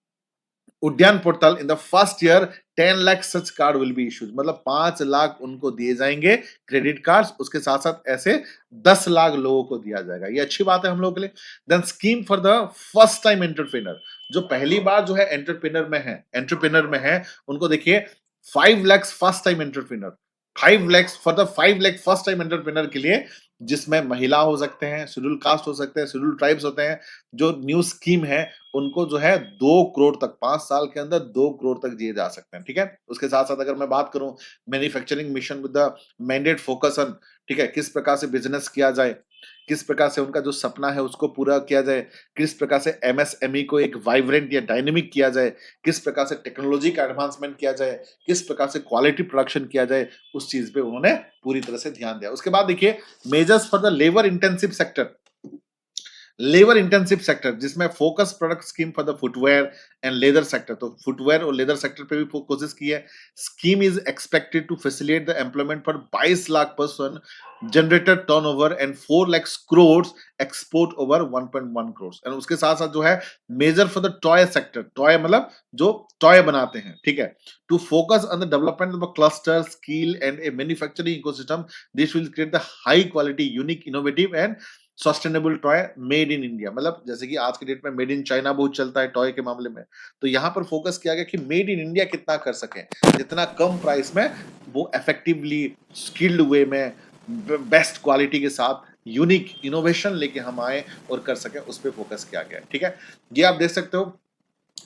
Udyam portal in the first year 10 lakh such card will be issued, मतलब 5 लाख उनको दिए जाएंगे क्रेडिट कार्ड्स, उसके साथ साथ ऐसे 10 लाख लोगों को दिया जाएगा, ये अच्छी बात है हम लोगों के लिए। Then scheme for the first time entrepreneur, जो पहली बार जो है एंटरप्रेन्योर में है उनको देखिए 5 lakh first time entrepreneur, 5 lakh for the 5 lakh first time entrepreneur के लिए, जिसमें महिला हो सकते हैं, शेड्यूल कास्ट हो सकते हैं, शेड्यूल ट्राइब्स होते हैं, जो न्यू स्कीम है उनको जो है 2 करोड़ तक 5 साल के अंदर 2 करोड़ तक दिए जा सकते हैं, ठीक है। उसके साथ साथ अगर मैं बात करूं manufacturing mission with the mandate focus on, ठीक है, किस प्रकार से बिजनेस किया जाए, किस प्रकार से उनका जो सपना है उसको पूरा किया जाए, किस प्रकार से एमएसएमई को एक वाइब्रेंट या डायनेमिक किया जाए, किस प्रकार से टेक्नोलॉजी का एडवांसमेंट किया जाए, किस प्रकार से क्वालिटी प्रोडक्शन किया जाए, उस चीज पे उन्होंने पूरी तरह से ध्यान दिया। उसके बाद देखिए measures for the labour intensive sector, जिसमें focus product scheme for the footwear and leather sector, तो फुटवेयर और लेदर सेक्टर पे भी कोशिश की है। Scheme is expected to facilitate the employment for 22 lakh person, generated turnover and 4 lakh crore, export over 1.1 crore. And उसके साथ साथ जो है major for the toy sector, toy मतलब जो टॉय बनाते हैं, ठीक है, to focus on the development of cluster skill and a manufacturing ecosystem, this will create the high quality unique innovative and sustainable toy made in India, मतलब जैसे कि आज के डेट में मेड इन चाइना बहुत चलता है टॉय के मामले में, तो यहाँ पर फोकस किया गया कि मेड इन इंडिया कितना कर सके, जितना कम प्राइस में वो इफेक्टिवली स्किल्ड वे में बेस्ट क्वालिटी के साथ यूनिक इनोवेशन लेके हम आए और कर सके, उस पर फोकस किया गया, ठीक है। ये आप देख सकते हो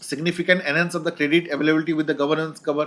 significant enhance of the credit availability with the governance cover,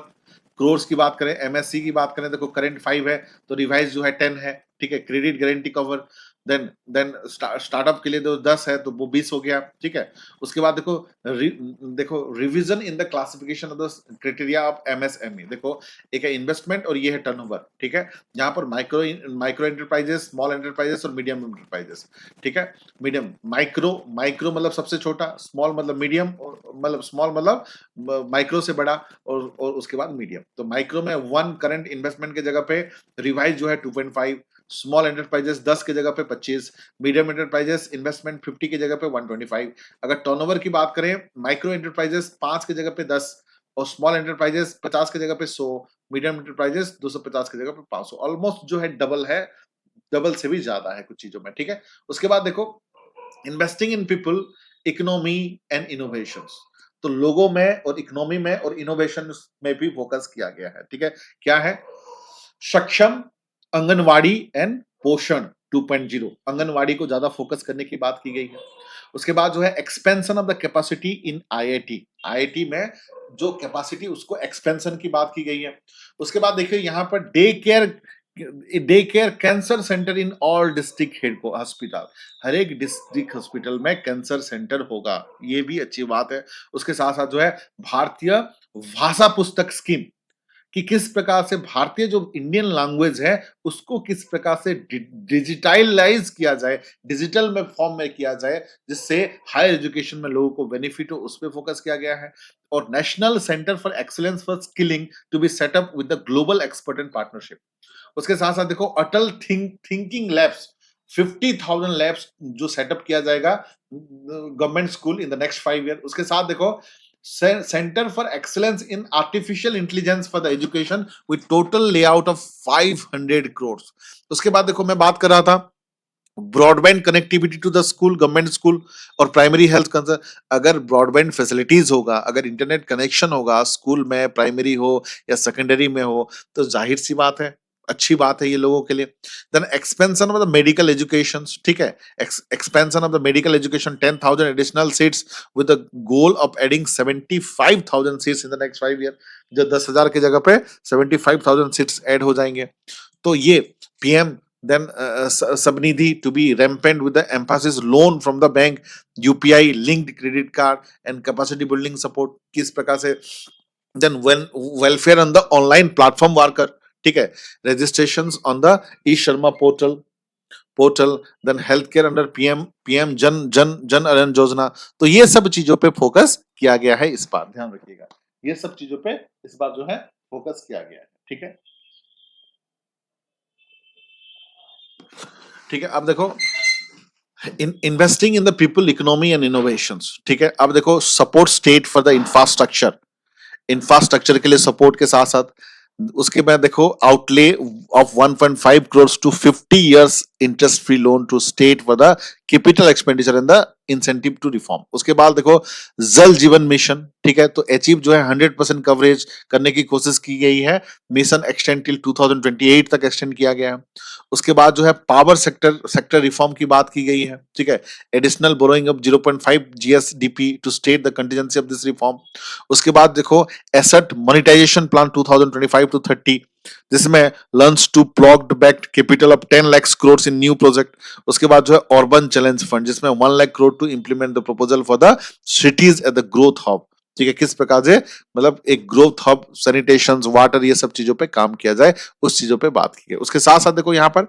crores की बात करें, एमएससी की बात करें, देखो करंट 5 है तो रिवाइज जो है 10 है, ठीक है, credit guarantee cover, then startup के लिए जो 10 है तो वो 20 हो गया, ठीक है। उसके बाद देखो revision in the classification of the criteria of MSME. देखो एक है इन्वेस्टमेंट और ये है टर्नओवर, ठीक है। यहाँ पर माइक्रो एंटरप्राइजेस, स्मॉल एंटरप्राइजेस और मीडियम एंटरप्राइजेस, ठीक है। मीडियम माइक्रो माइक्रो मतलब सबसे छोटा, स्मॉल मतलब मीडियम, और मतलब स्मॉल मतलब माइक्रो से बड़ा, और उसके बाद मीडियम। तो माइक्रो में 1 करंट इन्वेस्टमेंट के जगह पे रिवाइज जो है 2.5, स्मॉल एंटरप्राइजेस 10 के जगह पे 25, मीडियम एंटरप्राइजेस इन्वेस्टमेंट 50 की जगह पे 125। अगर टर्नओवर की बात करें, माइक्रो एंटरप्राइजेस 5 की जगह पे 10, और स्मॉल एंटरप्राइजेस 50 की जगह पे 100, मीडियम एंटरप्राइजेस 250 की जगह पे 500। ऑलमोस्ट जो है डबल है, डबल से भी ज्यादा है कुछ चीजों में, ठीक है। उसके बाद देखो investing in people, economy and innovations. तो लोगों में और इकोनॉमी में और इनोवेशन में भी फोकस किया गया है, ठीक है। क्या है? सक्षम आंगनवाड़ी एंड पोषण 2.0, आंगनवाड़ी को ज्यादा फोकस करने की बात की गई है। उसके बाद जो है expansion of the capacity in IIT, IIT में जो कैपेसिटी उसको एक्सपेंशन की बात की गई है। उसके बाद देखिए यहाँ per day care cancer centre in all district head को हॉस्पिटल, हर एक डिस्ट्रिक्ट हॉस्पिटल में कैंसर सेंटर होगा, ये भी अच्छी बात है। उसके साथ साथ जो है भारतीय भाषा पुस्तक स्कीम, कि किस प्रकार से भारतीय जो इंडियन लैंग्वेज है उसको किस प्रकार से डिजिटलाइज किया जाए, डिजिटल में फॉर्म में किया जाए, जिससे हायर एजुकेशन में लोगों को बेनिफिट हो, उस पर फोकस किया गया है। और national centre for excellence for skilling to be set up with the global expert and partnership. उसके साथ साथ देखो अटल थिंकिंग लैब्स, 50,000 लैब्स जो सेटअप किया जाएगा government school in the next 5 year. उसके साथ देखो centre for excellence in artificial intelligence for the education with total layout of 500 crore. उसके बाद देखो मैं बात कर रहा था broadband connectivity to the school, government school और प्राइमरी हेल्थ कंसर्न। अगर ब्रॉडबैंड फैसिलिटीज होगा, अगर इंटरनेट कनेक्शन होगा स्कूल में, प्राइमरी हो या सेकेंडरी में हो, तो जाहिर सी बात है, अच्छी बात है ये लोगों के लिए। Then expansion of the medical education, ठीक है। Expansion of the medical education 10,000 additional seats with the goal of adding 75,000 seats in the next 5 year. जो 10,000 की जगह पे 75,000 सीट्स ऐड हो जाएंगे। तो ये PM then Sabnidhi to be rampant with the emphasis loan from the bank, UPI linked credit card and capacity building support किस प्रकार से। then when welfare on the online platform worker, ठीक है, registrations on the e-Sharma portal then healthcare under PM Jan Arogya Yojana. तो ये सब चीजों पे फोकस किया गया है, इस बार ध्यान रखिएगा, ये सब चीजों पे इस बार जो है फोकस किया गया है, ठीक है। ठीक है, अब देखो investing in the people, economy and innovations, ठीक है। अब देखो support state for the infrastructure, infrastructure के लिए सपोर्ट के साथ साथ उसके बाद देखो outlay of 1.5 crore to 50 years interest free loan to state for the capital expenditure in the incentive to reform. उसके बाद देखो जल जीवन मिशन, ठीक है, तो अचीव जो है 100% कवरेज करने की कोशिश की गई है, मिशन एक्सटेंड टिल 2028 तक एक्सटेंड किया गया है। उसके बाद जो है पावर सेक्टर रिफॉर्म की बात की गई है, ठीक है, additional borrowing of 0.5 GSDP to state the contingency of this reform. उसके बाद देखो एसेट मोनेटाइजेशन प्लान 2025 to 30, जिसमें learns to ploughed back capital of 10 lakh crore in new project. उसके बाद जो है अर्बन चैलेंज फंड, जिसमें 1 lakh crore to implement the proposal for the cities at the growth hub, ठीक है, किस प्रकार से मतलब एक ग्रोथ हब, सैनिटेशन, वाटर, ये सब चीजों पे काम किया जाए, उस चीजों पे बात की गई। उसके साथ साथ देखो यहाँ पर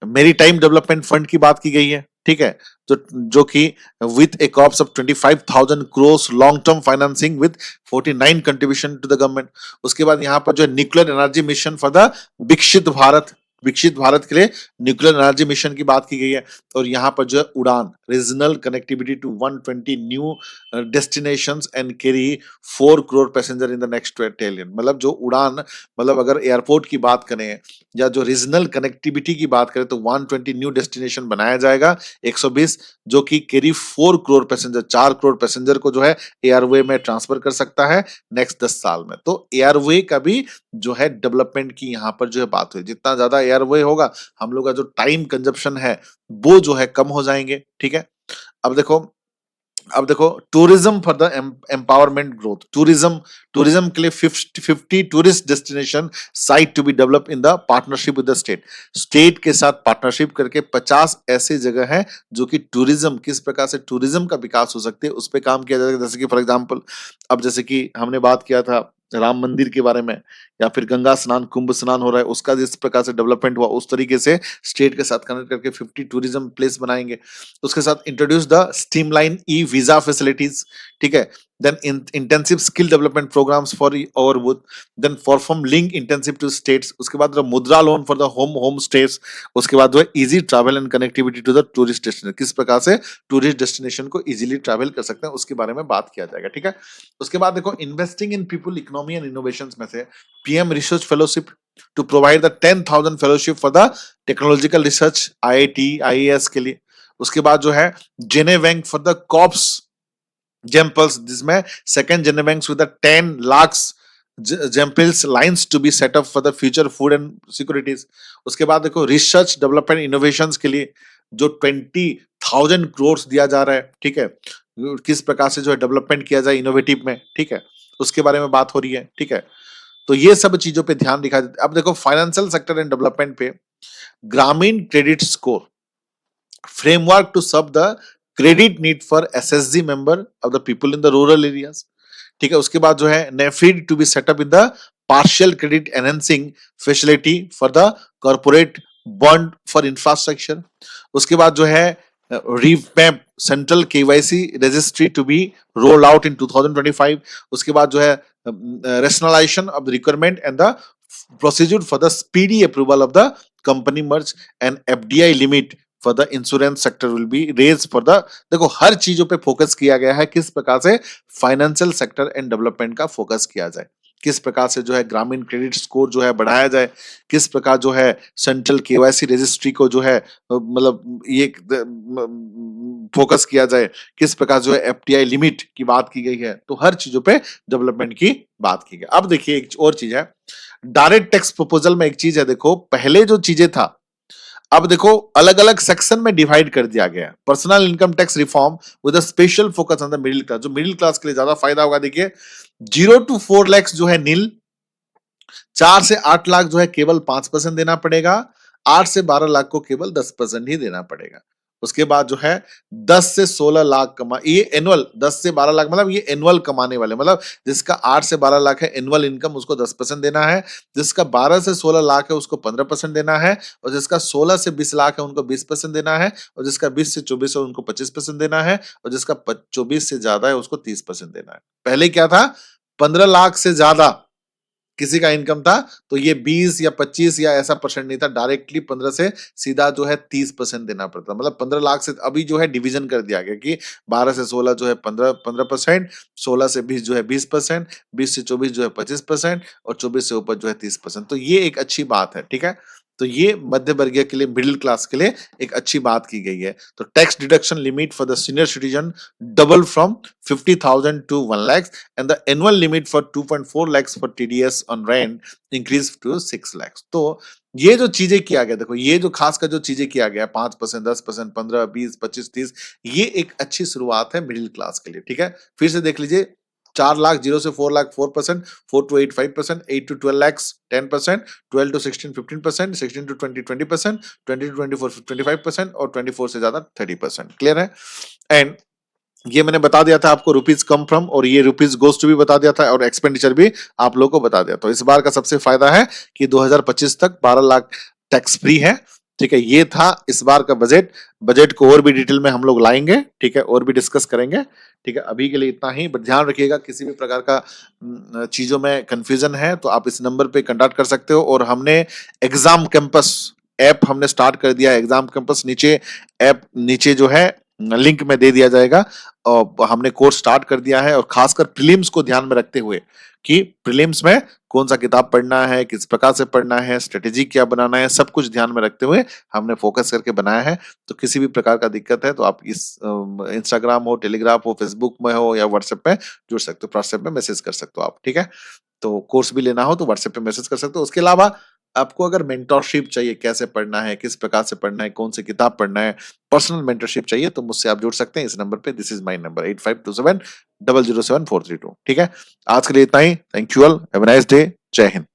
मेरी टाइम डेवलपमेंट फंड की बात की गई है, ठीक है, जो कि with a corpus of 25,000 crore long term financing with 49 contribution to the government. उसके बाद यहाँ पर जो है nuclear energy mission for the Viksit Bharat के लिए न्यूक्लियर एनर्जी मिशन की बात की गई है। और यहाँ पर जो है Udan, regional connectivity to 120 new destinations and carry 4 crore passenger in the next 12 year. मतलब जो उड़ान, मतलब अगर एयरपोर्ट की बात करें या जो रीजनल कनेक्टिविटी की बात करें, तो 120 न्यू डेस्टिनेशन बनाया जाएगा, 120, जो कि carry 4 crore passenger, 4 crore passenger को जो है एयरवे में ट्रांसफर कर सकता है नेक्स्ट 10 साल में। तो एयरवे का भी जो है डेवलपमेंट की यहाँ पर जो है बात हुई। जितना ज्यादा एयरवे होगा, हम लोग का जो टाइम कंजप्शन है वो जो है कम हो जाएंगे, ठीक है। अब देखो अब देखो, tourism for the empowerment growth, tourism tourism के लिए 50 tourist destination site to be develop in the partnership with the state. State के साथ पार्टनरशिप करके 50 ऐसी जगह है जो कि टूरिज्म, किस प्रकार से टूरिज्म का विकास हो सकते हैं उस पर काम किया जाएगा। जैसे कि फॉर एग्जाम्पल, अब जैसे कि हमने बात किया था राम मंदिर के बारे में, या फिर गंगा स्नान, कुंभ स्नान हो रहा है, उसका जिस प्रकार से डेवलपमेंट हुआ उस तरीके से स्टेट के साथ कनेक्ट करके 50 टूरिज्म प्लेस बनाएंगे। उसके साथ introduce the streamline e visa facilities, ठीक है। Then intensive skill development programmes for और wood, then perform link intensive to states. उसके बाद Mudra loan for the home states. उसके बाद जो है easy travel and connectivity to the tourist destination, किस प्रकार से टूरिस्ट डेस्टिनेशन को इजीली ट्रैवल कर सकते हैं उसके बारे में बात किया जाएगा, ठीक है। उसके बाद देखो, investing in people economy and innovation में से PM research fellowship to provide the 10,000 fellowship for the technological research, IIT IAS के लिए। उसके बाद जो है gene bank for the crops germplasms, जिसमें second gene banks with 10 lakhs germplasms lines to be set up for the future food and securities. उसके बाद देखो, रिसर्च डेवलपमेंट इनोवेशंस के लिए जो 20,000 करोड़ दिया जा रहा है, ठीक है, किस प्रकार से जो है डेवलपमेंट किया जाए इनोवेटिव में, ठीक है, उसके बारे में बात हो रही है, ठीक है। तो ये सब चीजों पे ध्यान दिखा देते। अब देखो, फाइनेंशियल सेक्टर एंड डेवलपमेंट पे ग्रामीण credit score framework to serve the credit need for SSG member of the people in the rural areas, ठीक है। उसके बाद जो है NAFED to be set up in the partial credit enhancing facility for the corporate bond for infrastructure. उसके बाद जो है revamp central KYC registry to be roll out in 2025। उसके बाद जो है rationalisation of the requirement and the procedure for the speedy approval of the company merge and FDI limit for the insurance sector will be raise for the. देखो, हर चीजों पे focus किया गया है, किस प्रकार से फाइनेंशियल सेक्टर एंड डेवलपमेंट का फोकस किया जाए, किस प्रकार से जो है ग्रामीण क्रेडिट स्कोर जो है बढ़ाया जाए, किस प्रकार जो है सेंट्रल केवाईसी रजिस्ट्री को जो है मतलब ये फोकस किया जाए, किस प्रकार जो है एफटीआई लिमिट की बात की गई है। तो हर चीजों पे डेवलपमेंट की बात की गई। अब देखिए, एक और चीज है, डायरेक्ट टैक्स प्रपोजल में एक चीज है, देखो पहले जो चीजें था, अब देखो अलग अलग सेक्शन में डिवाइड कर दिया गया। Personal income tax reform with a special focus on the middle class, जो मिडिल क्लास के लिए ज्यादा फायदा होगा। देखिए, 0 to 4 लाख जो है नील, 4 से 8 लाख जो है केवल 5% देना पड़ेगा, 8 से 12 लाख को केवल 10% ही देना पड़ेगा। उसके बाद जो है 10 से 16 लाख कमा, ये एनुअल, 10 से 12 लाख मतलब ये एनुअल कमाने वाले, मतलब जिसका 8 से 12 लाख है एनुअल इनकम, उसको 10% देना है। जिसका 12 से 16 लाख है उसको 15% देना है, और जिसका 16 से 20 लाख है उनको 20% देना है, और जिसका 20 से 24 है उनको 25% देना है, और जिसका 24 से ज्यादा है उसको 30% देना है। पहले क्या था, 15 लाख से ज्यादा किसी का इनकम था तो ये 20 या 25 या ऐसा परसेंट नहीं था, डायरेक्टली 15 से सीधा जो है 30% देना पड़ता, मतलब 15 लाख से। अभी जो है डिवीजन कर दिया गया कि 12 से 16 जो है 15%, 16 से 20 जो है 20%, 20 से 24 जो है 25%, और 24 से ऊपर जो है 30%। तो ये एक अच्छी बात है, ठीक है। तो ये मध्य वर्गीय के लिए, मिडिल क्लास के लिए एक अच्छी बात की गई है। तो tax deduction limit for the senior citizen double from 50,000 to 1 lakh, and the annual limit for 2.4 lakhs for TDS on rent increased to 6 lakhs। तो ये जो चीजें किया गया, देखो ये जो खास कर जो चीजें किया गया 5%, 10%, 15, 20, 25, 30, ये एक अच्छी शुरुआत है मिडिल क्लास के लिए, ठीक है। फिर से देख लीजिए, 4 लाख 0 से 4 lakh 4%, 4 to 8 5%, 8 to 12 lakhs 10%, 12 to 16 15%, 16 to 20 20%, 20 to 24 25%, और 24 से ज्यादा 30%। क्लियर है। एंड ये मैंने बता दिया था आपको रुपीज कम फ्रॉम, और ये रुपीज गोज टू भी बता दिया था, और एक्सपेंडिचर भी आप लोगों को बता दिया। तो इस बार का सबसे फायदा है कि 2025 तक 12 लाख टैक्स फ्री है, ठीक है। ये था इस बार का बजट। बजट को और भी डिटेल में हम लोग लाएंगे, ठीक है, और भी डिस्कस करेंगे, ठीक है। अभी के लिए इतना ही, बट ध्यान रखिएगा किसी भी प्रकार का चीजों में कंफ्यूजन है तो आप इस नंबर पे कांटेक्ट कर सकते हो। और हमने एग्जाम कैंपस ऐप हमने स्टार्ट कर दिया है। एग्जाम कैंपस नीचे ऐप, नीचे जो है लिंक में दे दिया जाएगा, और हमने कोर्स स्टार्ट कर दिया है। और खासकर प्रीलिम्स को ध्यान में रखते हुए कि प्रीलिम्स में कौन सा किताब पढ़ना है, किस प्रकार से पढ़ना है, स्ट्रेटेजी क्या बनाना है, सब कुछ ध्यान में रखते हुए हमने फोकस करके बनाया है। तो किसी भी प्रकार का दिक्कत है तो आप इस इंस्टाग्राम हो, टेलीग्राम हो, फेसबुक में हो, या व्हाट्सएप पे जुड़ सकते हो, व्हाट्सएप पे मैसेज कर सकते हो आप, ठीक है। तो कोर्स भी लेना हो तो व्हाट्सएप पे मैसेज कर सकते हो। उसके अलावा आपको अगर मेंटरशिप चाहिए, कैसे पढ़ना है, किस प्रकार से पढ़ना है, कौन सी किताब पढ़ना है, पर्सनल मेंटरशिप चाहिए तो मुझसे आप जुड़ सकते हैं इस नंबर पे। This is my number 8527 007432। ठीक है, आज के लिए इतना ही। Thank you all, have a nice day. जय हिंद।